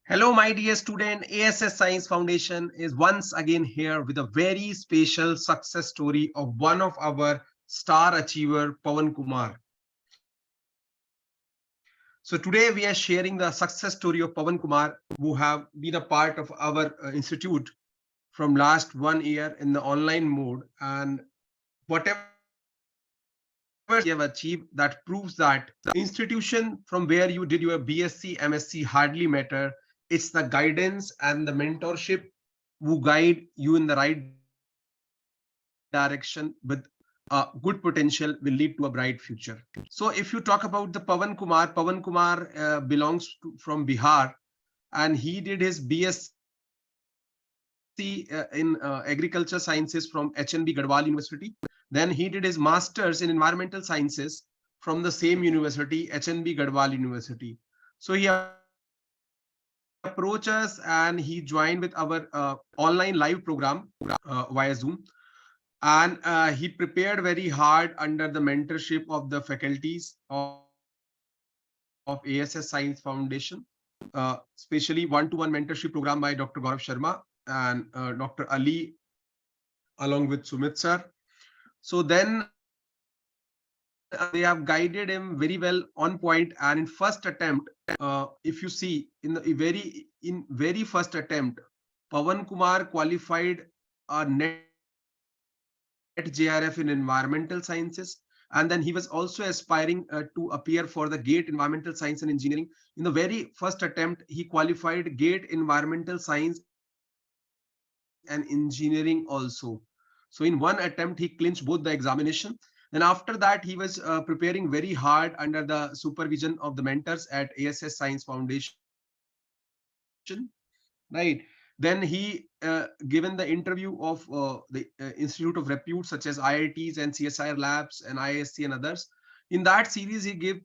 Hello, my dear student. A.S.S. Science Foundation is once again here with a very special success story of one of our star achiever, PAWAN Kumar. So today we are sharing the success story of PAWAN Kumar, who have been a part of our institute from last 1 year in the online mode, and whatever you have achieved, that proves that the institution from where you did your B.SC, M.SC hardly matter. It's the guidance and the mentorship who guide you in the right direction with good potential will lead to a bright future. So if you talk about the PAWAN Kumar belongs from Bihar, and he did his B.SC in agriculture sciences from HNB Gadwal University. Then he did his master's in environmental sciences from the same university, HNB Gadwal University. So he approached us and he joined with our online live program via Zoom. And he prepared very hard under the mentorship of the faculties of A.S.S. Science Foundation, especially one-to-one mentorship program by Dr. Gaurav Sharma and Dr. Ali, along with Sumit sir. So then they have guided him very well on point. And in first attempt, if you see in the very first attempt, PAWAN Kumar qualified a NET-JRF in environmental sciences. And then he was also aspiring to appear for the GATE environmental science and engineering. In the very first attempt, he qualified GATE environmental science and engineering also. So in one attempt, he clinched both the examination. Then after that, he was preparing very hard under the supervision of the mentors at A.S.S. Science Foundation. Right. Then he given the interview of the Institute of Repute such as IITs and CSIR labs and ISC and others. In that series, he gave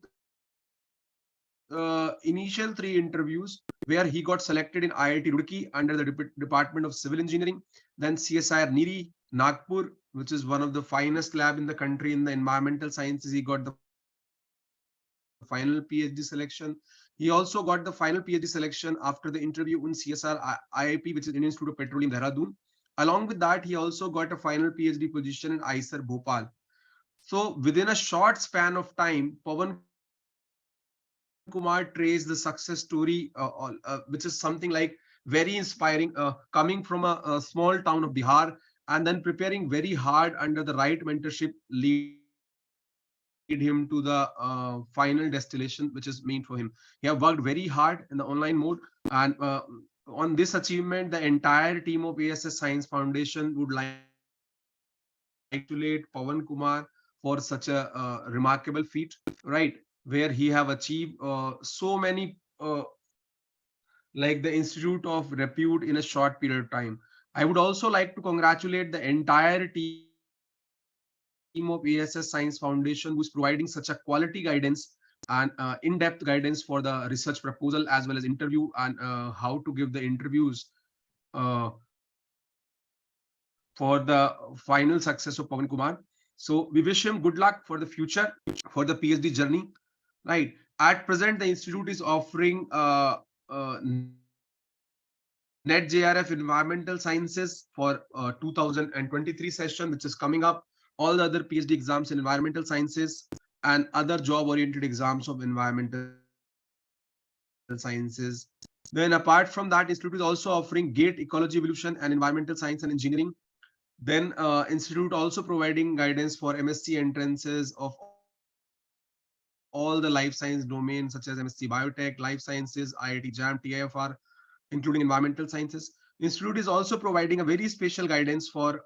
initial 3 interviews where he got selected in IIT ROORKEE under the Department of Civil Engineering, then CSIR NEERI, Nagpur, which is one of the finest lab in the country in the environmental sciences. He got the final PhD selection. He also got the final PhD selection after the interview in CSIR IIP, which is Indian Institute of Petroleum, Dehradun. Along with that, he also got a final PhD position in IISER, Bhopal. So within a short span of time, PAWAN Kumar traced the success story, which is something like very inspiring, coming from a small town of Bihar and then preparing very hard under the right mentorship lead him to the final destination, which is meant for him. He have worked very hard in the online mode, and on this achievement, the entire team of A.S.S. Science Foundation would like to congratulate PAWAN Kumar for such a remarkable feat, right? Where he have achieved so many like the Institute of Repute in a short period of time. I would also like to congratulate the entire team of A.S.S. Science Foundation, who is providing such a quality guidance and in-depth guidance for the research proposal as well as interview and how to give the interviews for the final success of PAWAN Kumar. So we wish him good luck for the future, for the PhD journey. Right. At present, the institute is offering NET-JRF Environmental Sciences for 2023 session, which is coming up. All the other PhD exams in environmental sciences and other job-oriented exams of environmental sciences. Then apart from that, institute is also offering GATE Ecology, Evolution and Environmental Science and Engineering. Then institute also providing guidance for M.SC entrances of all the life science domains such as M.SC Biotech, Life Sciences, IIT JAM, TIFR, including environmental sciences. Institute is also providing a very special guidance for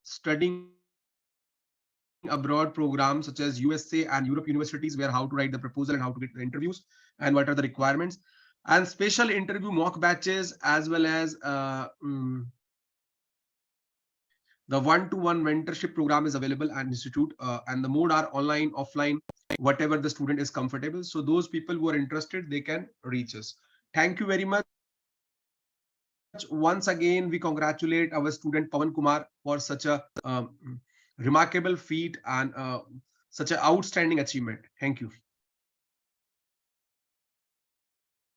studying abroad programs such as USA and Europe universities, where how to write the proposal and how to get the interviews and what are the requirements, and special interview mock batches as well as the one-to-one mentorship program is available at institute, and the mode are online, offline, whatever the student is comfortable. So those people who are interested, they can reach us. Thank you very much. Once again, we congratulate our student PAWAN Kumar for such a remarkable feat and such an outstanding achievement. Thank you.